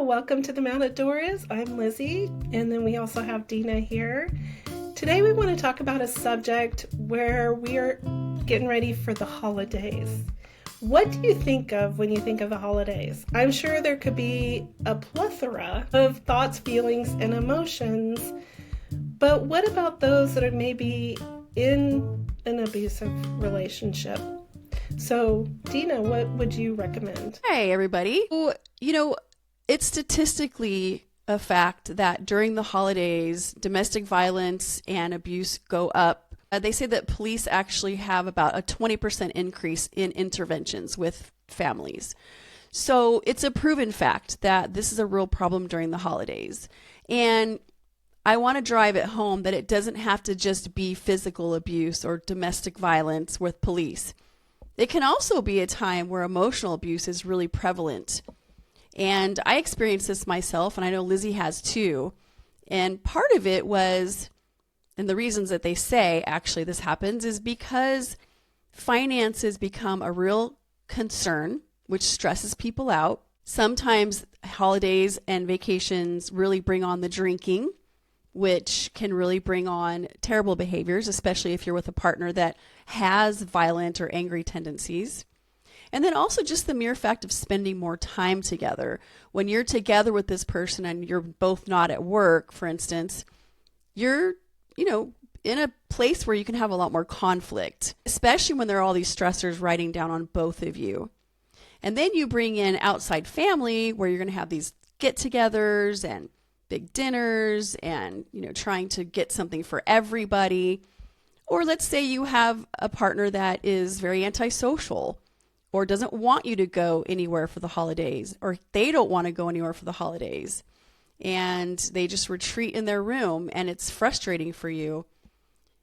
welcome to the Matadoras. I'm Lizzie, and then we also have Deana here. Today we want to talk about a subject where we are getting ready for the holidays. What do you think of when you think of the holidays? I'm sure there could be a plethora of thoughts, feelings, and emotions, but what about those that are maybe in an abusive relationship? So, Deana, what would you recommend? Hi, everybody. It's statistically a fact that during the holidays, domestic violence and abuse go up. They say that police actually have about a 20% increase in interventions with families. So it's a proven fact that this is a real problem during the holidays. And I want to drive it home that it doesn't have to just be physical abuse or domestic violence with police. It can also be a time where emotional abuse is really prevalent. And I experienced this myself, and I know Lizzie has too. And part of it was, and the reasons that they say actually this happens is because finances become a real concern, which stresses people out. Sometimes holidays and vacations really bring on the drinking, which can really bring on terrible behaviors, especially if you're with a partner that has violent or angry tendencies. And then also just the mere fact of spending more time together. When you're together with this person and you're both not at work, for instance, you're, in a place where you can have a lot more conflict, especially when there are all these stressors riding down on both of you. And then you bring in outside family where you're going to have these get-togethers and big dinners and, trying to get something for everybody. Or let's say you have a partner that is very antisocial or doesn't want you to go anywhere for the holidays, or they don't want to go anywhere for the holidays, and they just retreat in their room, and it's frustrating for you.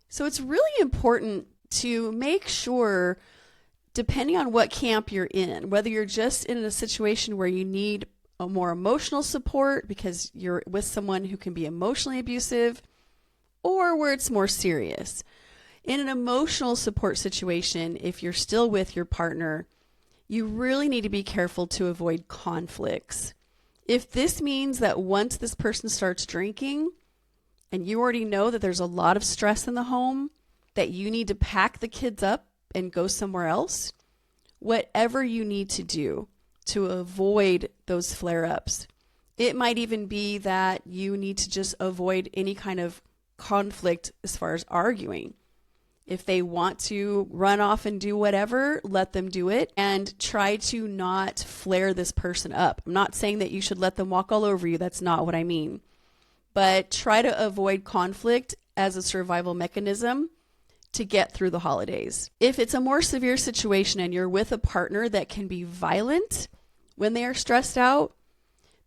So it's really important to make sure, depending on what camp you're in, whether you're just in a situation where you need a more emotional support because you're with someone who can be emotionally abusive, or where it's more serious. In an emotional support situation, if you're still with your partner, you really need to be careful to avoid conflicts. If this means that once this person starts drinking, and you already know that there's a lot of stress in the home, that you need to pack the kids up and go somewhere else, whatever you need to do to avoid those flare-ups. It might even be that you need to just avoid any kind of conflict as far as arguing. If they want to run off and do whatever, let them do it and try to not flare this person up. I'm not saying that you should let them walk all over you. That's not what I mean. But try to avoid conflict as a survival mechanism to get through the holidays. If it's a more severe situation and you're with a partner that can be violent when they are stressed out,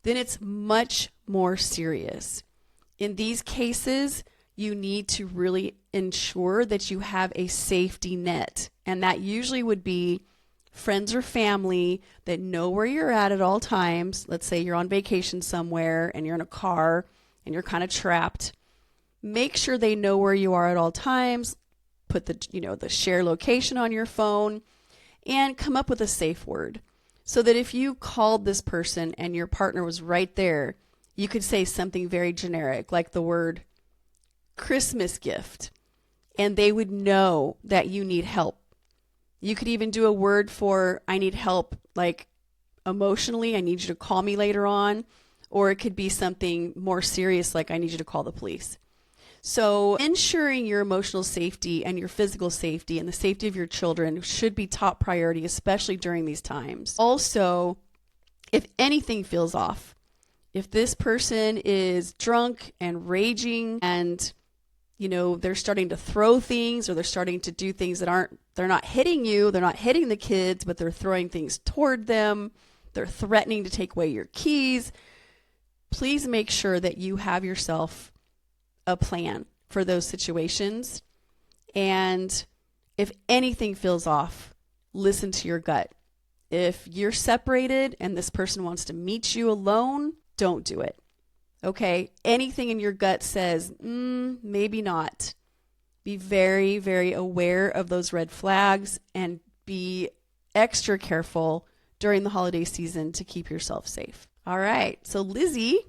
then it's much more serious. In these cases, you need to really ensure that you have a safety net. And that usually would be friends or family that know where you're at all times. Let's say you're on vacation somewhere and you're in a car and you're kind of trapped. Make sure they know where you are at all times. Put the share location on your phone and come up with a safe word. So that if you called this person and your partner was right there, you could say something very generic like the word Christmas gift, and they would know that you need help. You could even do a word for I need help, like emotionally, I need you to call me later on, or it could be something more serious like I need you to call the police. So ensuring your emotional safety and your physical safety and the safety of your children should be top priority, especially during these times. Also, if anything feels off, if this person is drunk and raging and they're starting to throw things or they're starting to do things that they're not hitting you, they're not hitting the kids, but they're throwing things toward them, they're threatening to take away your keys, please make sure that you have yourself a plan for those situations. And if anything feels off, listen to your gut. If you're separated and this person wants to meet you alone, don't do it. Okay, anything in your gut says, maybe not. Be very, very aware of those red flags and be extra careful during the holiday season to keep yourself safe. All right. So, Lizzie,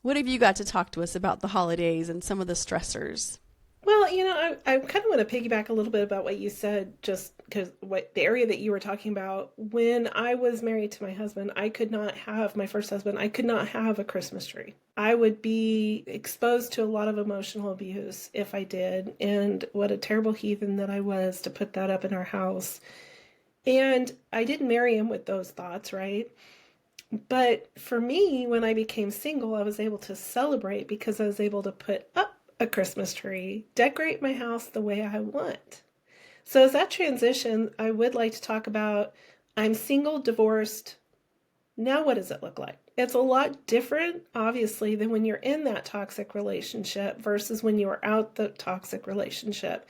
what have you got to talk to us about the holidays and some of the stressors? Well, I kind of want to piggyback a little bit about what you said, just because what the area that you were talking about. When I was married to my husband, I could not have my first husband, I could not have a Christmas tree. I would be exposed to a lot of emotional abuse if I did. And what a terrible heathen that I was to put that up in our house. And I didn't marry him with those thoughts, right? But for me, when I became single, I was able to celebrate because I was able to put up a Christmas tree, decorate my house the way I want. So, as that transition, I would like to talk about I'm single, divorced. Now, what does it look like? It's a lot different, obviously, than when you're in that toxic relationship versus when you are out the toxic relationship.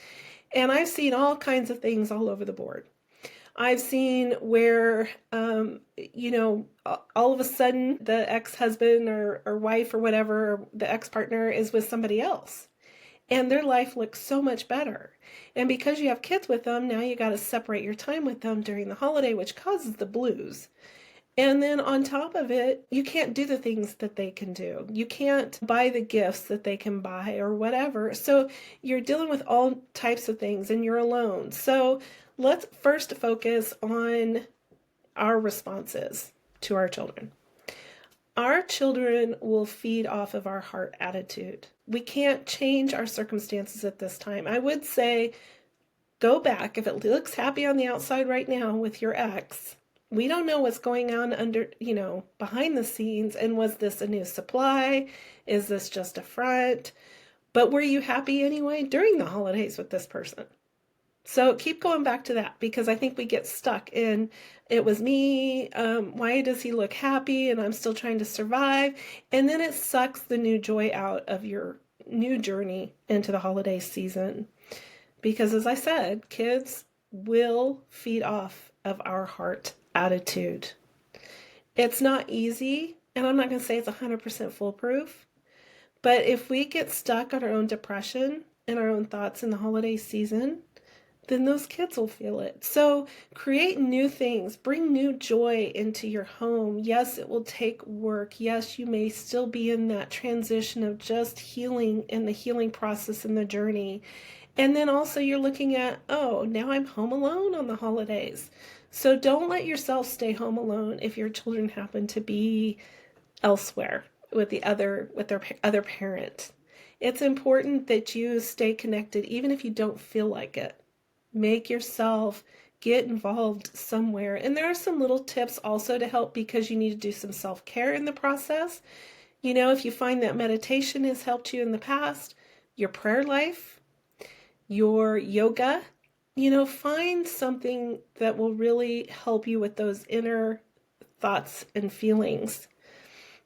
And I've seen all kinds of things all over the board. I've seen where, all of a sudden the ex-husband or wife or whatever, or the ex-partner is with somebody else. And their life looks so much better. And because you have kids with them, now you got to separate your time with them during the holiday, which causes the blues. And then on top of it, you can't do the things that they can do. You can't buy the gifts that they can buy or whatever. So you're dealing with all types of things and you're alone. So let's first focus on our responses to our children. Our children will feed off of our heart attitude. We can't change our circumstances at this time. I would say go back. If it looks happy on the outside right now with your ex, we don't know what's going on under, behind the scenes. And was this a new supply? Is this just a front? But were you happy anyway during the holidays with this person? So keep going back to that because I think we get stuck in it was me. Why does he look happy? And I'm still trying to survive. And then it sucks the new joy out of your new journey into the holiday season. Because as I said, kids will feed off of our heart attitude. It's not easy, and I'm not going to say it's 100% foolproof, but if we get stuck on our own depression and our own thoughts in the holiday season, then those kids will feel it. So create new things, bring new joy into your home. Yes, it will take work. Yes, you may still be in that transition of just healing and the healing process and the journey. And then also you're looking at, oh, now I'm home alone on the holidays. So don't let yourself stay home alone if your children happen to be elsewhere with their other parent. It's important that you stay connected even if you don't feel like it. Make yourself get involved somewhere. And there are some little tips also to help because you need to do some self-care in the process. If you find that meditation has helped you in the past, your prayer life, your yoga, find something that will really help you with those inner thoughts and feelings.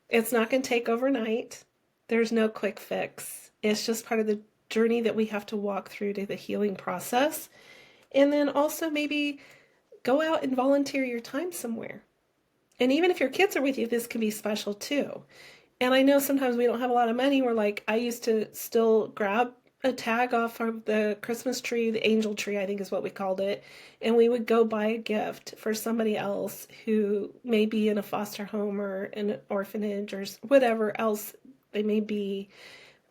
It's not going to take overnight. There's no quick fix. It's just part of the journey that we have to walk through to the healing process. And then also maybe go out and volunteer your time somewhere. And even if your kids are with you, this can be special too. And I know sometimes we don't have a lot of money. We're like, I used to still grab a tag off of the Christmas tree, the angel tree, I think is what we called it. And we would go buy a gift for somebody else who may be in a foster home or in an orphanage or whatever else they may be.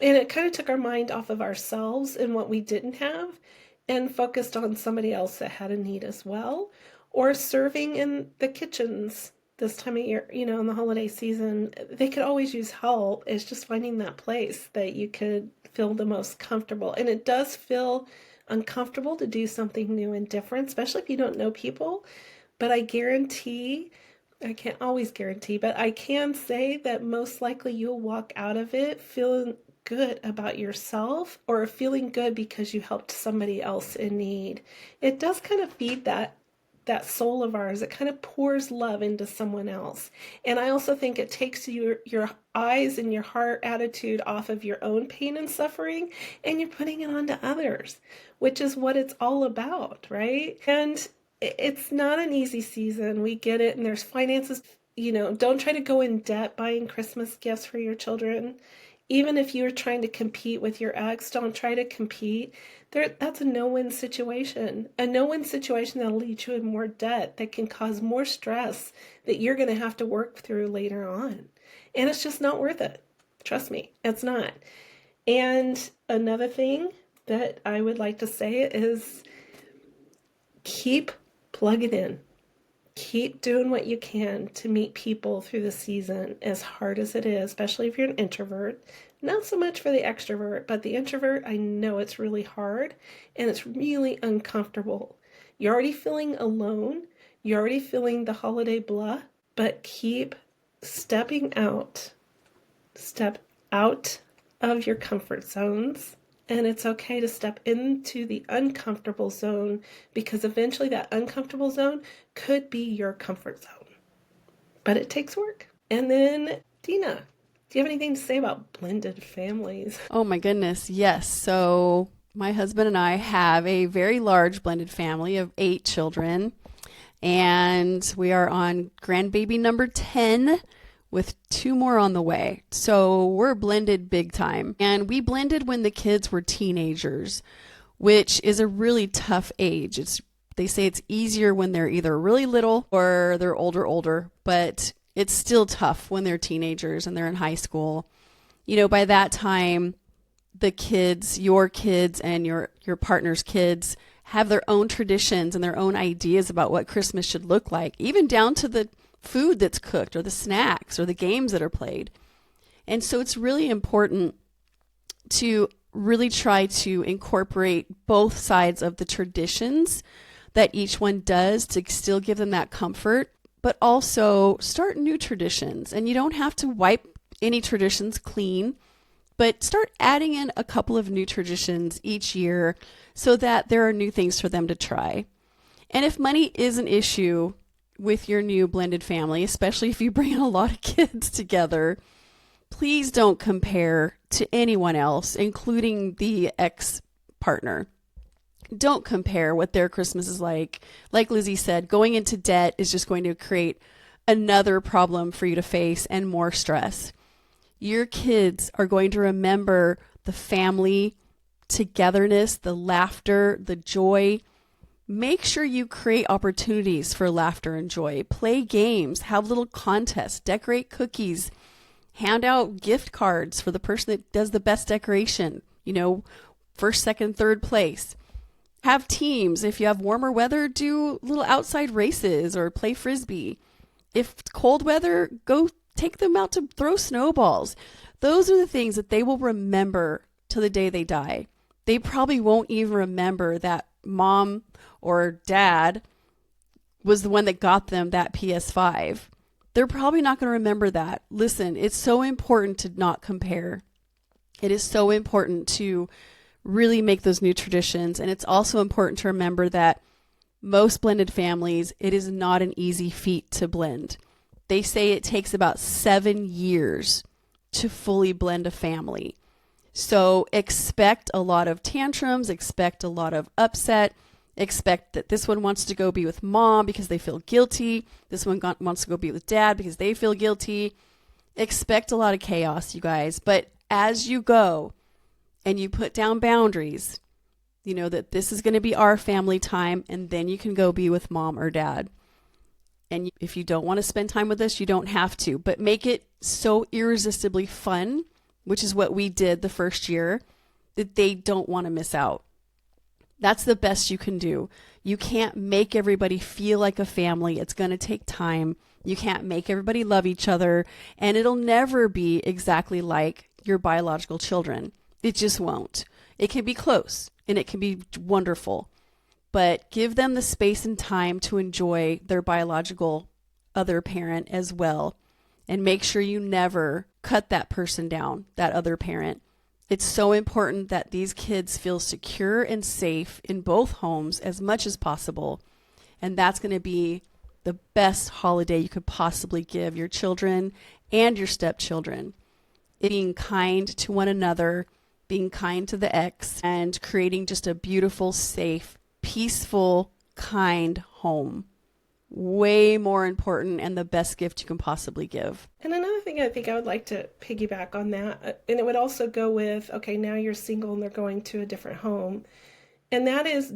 And it kind of took our mind off of ourselves and what we didn't have and focused on somebody else that had a need as well. Or serving in the kitchens this time of year, in the holiday season, they could always use help. It's just finding that place that you could feel the most comfortable. And it does feel uncomfortable to do something new and different, especially if you don't know people. But I can't always guarantee, but I can say that most likely you'll walk out of it feeling good about yourself or feeling good because you helped somebody else in need. It does kind of feed that soul of ours. It kind of pours love into someone else. And I also think it takes your eyes and your heart attitude off of your own pain and suffering, and you're putting it onto others, which is what it's all about, right? And it's not an easy season. We get it. And there's finances, don't try to go in debt buying Christmas gifts for your children. Even if you're trying to compete with your ex, don't try to compete. That's a no-win situation. A no-win situation that'll lead you in more debt, that can cause more stress that you're going to have to work through later on. And it's just not worth it. Trust me, it's not. And another thing that I would like to say is keep plugging in. Keep doing what you can to meet people through the season, as hard as it is, especially if you're an introvert. Not so much for the extrovert, but the introvert, I know it's really hard and it's really uncomfortable. You're already feeling alone. You're already feeling the holiday blah, but keep stepping out. Step out of your comfort zones. And it's okay to step into the uncomfortable zone, because eventually that uncomfortable zone could be your comfort zone. But it takes work. And then, Deana, do you have anything to say about blended families? Oh my goodness, yes. So my husband and I have a very large blended family of 8 children, and we are on grandbaby number 10 with 2 more on the way. So we're blended big time. And we blended when the kids were teenagers, which is a really tough age. They say it's easier when they're either really little or they're older, but it's still tough when they're teenagers and they're in high school. You know, by that time, the kids, your kids and your partner's kids have their own traditions and their own ideas about what Christmas should look like, even down to the food that's cooked or the snacks or the games that are played. And so it's really important to really try to incorporate both sides of the traditions that each one does to still give them that comfort, but also start new traditions. And you don't have to wipe any traditions clean, but start adding in a couple of new traditions each year so that there are new things for them to try. And if money is an issue with your new blended family, especially if you bring in a lot of kids together, please don't compare to anyone else, including the ex-partner. Don't compare what their Christmas is like. Like Lizzie said, going into debt is just going to create another problem for you to face and more stress. Your kids are going to remember the family togetherness, the laughter, the joy. Make sure you create opportunities for laughter and joy. Play games, have little contests, decorate cookies, hand out gift cards for the person that does the best decoration, first, second, third place. Have teams. If you have warmer weather, do little outside races or play frisbee. If it's cold weather, go take them out to throw snowballs. Those are the things that they will remember till the day they die. They probably won't even remember that mom or dad was the one that got them that PS5. They're probably not going to remember that. Listen, it's so important to not compare. It is so important to really make those new traditions. And it's also important to remember that most blended families, it is not an easy feat to blend. They say it takes about 7 years to fully blend a family. So expect a lot of tantrums, expect a lot of upset, expect that this one wants to go be with mom because they feel guilty. This one wants to go be with dad because they feel guilty. Expect a lot of chaos, you guys. But as you go and you put down boundaries, you know that this is going to be our family time, and then you can go be with mom or dad. And if you don't want to spend time with us, you don't have to, but make it so irresistibly fun, which is what we did the first year, that they don't want to miss out. That's the best you can do. You can't make everybody feel like a family. It's going to take time. You can't make everybody love each other, and it'll never be exactly like your biological children. It just won't. It can be close, and it can be wonderful, but give them the space and time to enjoy their biological other parent as well, and make sure you never cut that person down, that other parent. It's so important that these kids feel secure and safe in both homes as much as possible. And that's going to be the best holiday you could possibly give your children and your stepchildren. Being kind to one another, being kind to the ex, and creating just a beautiful, safe, peaceful, kind home. way more important and the best gift you can possibly give. And another thing I think I would like to piggyback on that, and it would also go with, okay, now you're single and they're going to a different home. And that is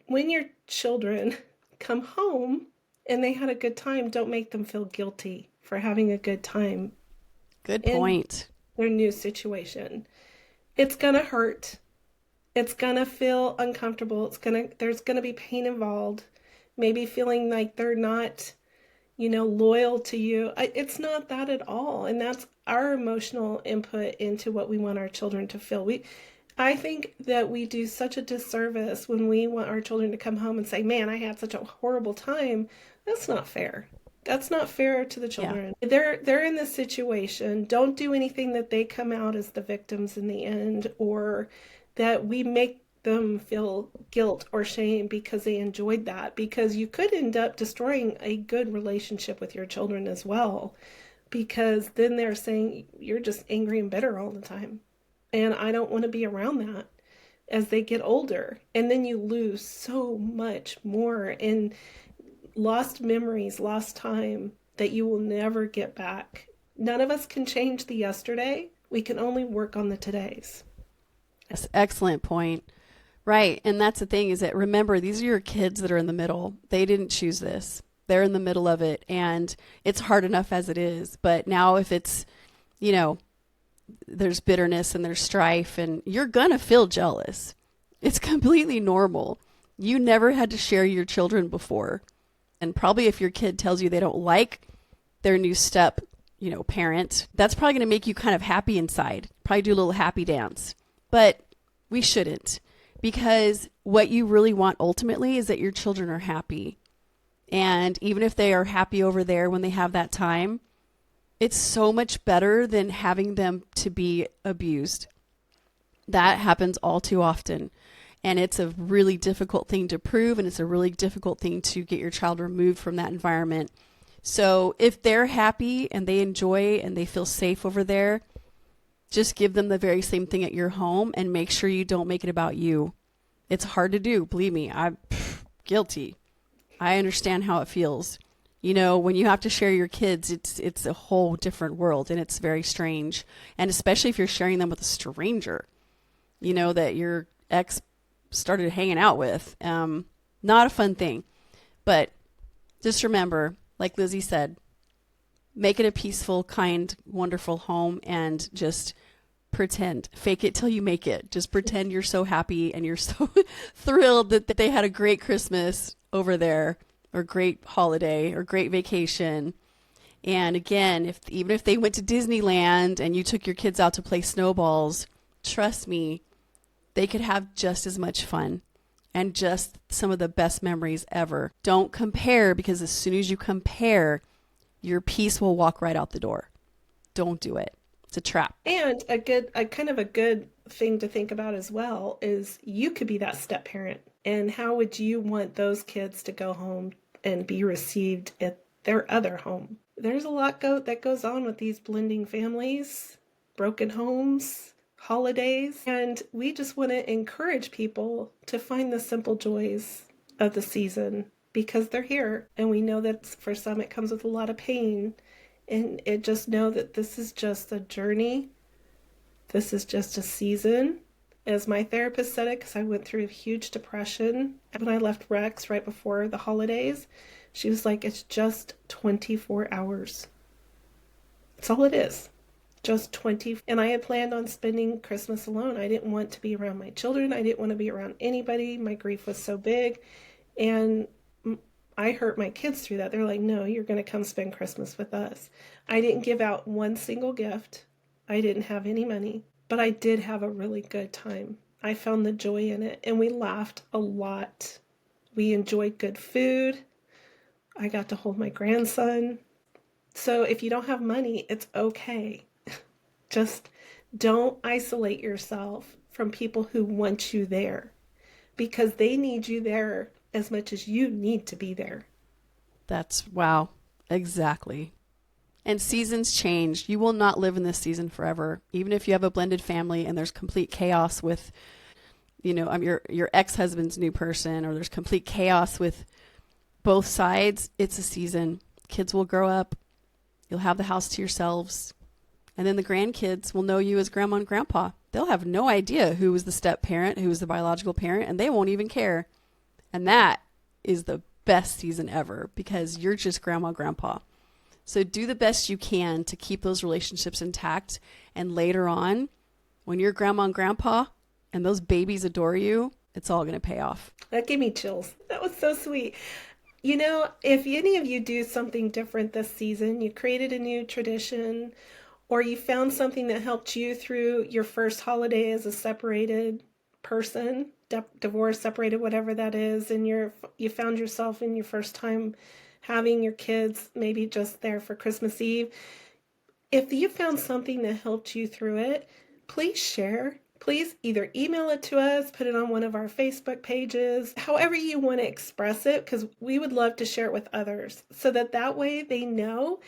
when your children come home and they had a good time, don't make them feel guilty for having a good time. Good point. In their new situation. It's going to hurt. It's going to feel uncomfortable. There's going to be pain involved. Maybe feeling like they're not, loyal to you. It's not that at all. And that's our emotional input into what we want our children to feel. I think that we do such a disservice when we want our children to come home and say, man, I had such a horrible time. That's not fair. That's not fair to the children. Yeah. They're in this situation. Don't do anything that they come out as the victims in the end, or that we make them feel guilt or shame because they enjoyed that, because you could end up destroying a good relationship with your children as well, because then they're saying you're just angry and bitter all the time, and I don't want to be around that as they get older. And then you lose so much more in lost memories, lost time that you will never get back. None of us can change the yesterday. We can only work on the todays. That's an excellent point. Right. And that's the thing, is that, remember, these are your kids that are in the middle. They didn't choose this. They're in the middle of it, and it's hard enough as it is. But now if it's, there's bitterness and there's strife, and you're going to feel jealous. It's completely normal. You never had to share your children before. And probably if your kid tells you they don't like their new step, parent, that's probably going to make you kind of happy inside. Probably do a little happy dance. But we shouldn't. Because what you really want ultimately is that your children are happy. And even if they are happy over there when they have that time, it's so much better than having them to be abused. That happens all too often. And it's a really difficult thing to prove, and it's a really difficult thing to get your child removed from that environment. So if they're happy and they enjoy and they feel safe over there, just give them the very same thing at your home, and make sure you don't make it about you. It's hard to do. Believe me, I'm guilty. I understand how it feels. When you have to share your kids, it's a whole different world, and it's very strange. And especially if you're sharing them with a stranger, that your ex started hanging out with. Not a fun thing. But just remember, like Lizzie said, make it a peaceful, kind, wonderful home, and just pretend. Fake it till you make it. Just pretend you're so happy and you're so thrilled that they had a great Christmas over there, or great holiday, or great vacation. And again, even if they went to Disneyland and you took your kids out to play snowballs, trust me, they could have just as much fun and just some of the best memories ever. Don't compare, because as soon as you compare, your peace will walk right out the door. Don't do it. It's a trap. And a good thing to think about as well is you could be that step parent. And how would you want those kids to go home and be received at their other home? There's a lot that goes on with these blending families, broken homes, holidays. And we just want to encourage people to find the simple joys of the season, because they're here. And we know that for some it comes with a lot of pain. And just know that this is just a journey. This is just a season. As my therapist said it, because I went through a huge depression when I left Rex right before the holidays, she was like, it's just 24 hours. That's all it is. Just 20. And I had planned on spending Christmas alone. I didn't want to be around my children. I didn't want to be around anybody. My grief was so big. And I hurt my kids through that. They're like, no, you're going to come spend Christmas with us. I didn't give out one single gift. I didn't have any money, but I did have a really good time. I found the joy in it, and we laughed a lot. We enjoyed good food. I got to hold my grandson. So if you don't have money, it's okay. Just don't isolate yourself from people who want you there, because they need you there as much as you need to be there. Wow. Exactly. And seasons change. You will not live in this season forever. Even if you have a blended family and there's complete chaos with, your ex-husband's new person, or there's complete chaos with both sides, it's a season. Kids will grow up. You'll have the house to yourselves. And then the grandkids will know you as grandma and grandpa. They'll have no idea who was the step parent, who was the biological parent, and they won't even care. And that is the best season ever because you're just grandma and grandpa. So do the best you can to keep those relationships intact. And later on, when you're grandma and grandpa and those babies adore you, it's all going to pay off. That gave me chills. That was so sweet. You know, if any of you do something different this season, you created a new tradition, or you found something that helped you through your first holiday as a separated person, divorced, separated, whatever that is, and you found yourself in your first time having your kids maybe just there for Christmas Eve. If you found something that helped you through it, please share. Please either email it to us, put it on one of our Facebook pages, however you want to express it, because we would love to share it with others so that way they know,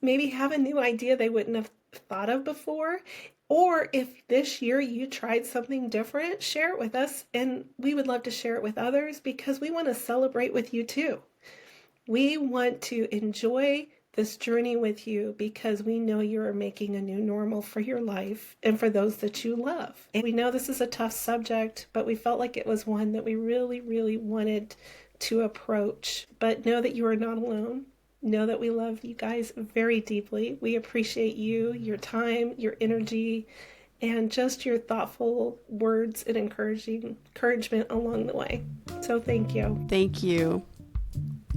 maybe have a new idea they wouldn't have thought of before. Or if this year you tried something different, share it with us, and we would love to share it with others because we want to celebrate with you too. We want to enjoy this journey with you because we know you are making a new normal for your life and for those that you love. And we know this is a tough subject, but we felt like it was one that we really, really wanted to approach. But know that you are not alone. Know that we love you guys very deeply. We appreciate you, your time, your energy, and just your thoughtful words and encouragement along the way. So thank you. Thank you.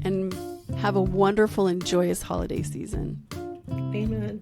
And have a wonderful and joyous holiday season. Amen.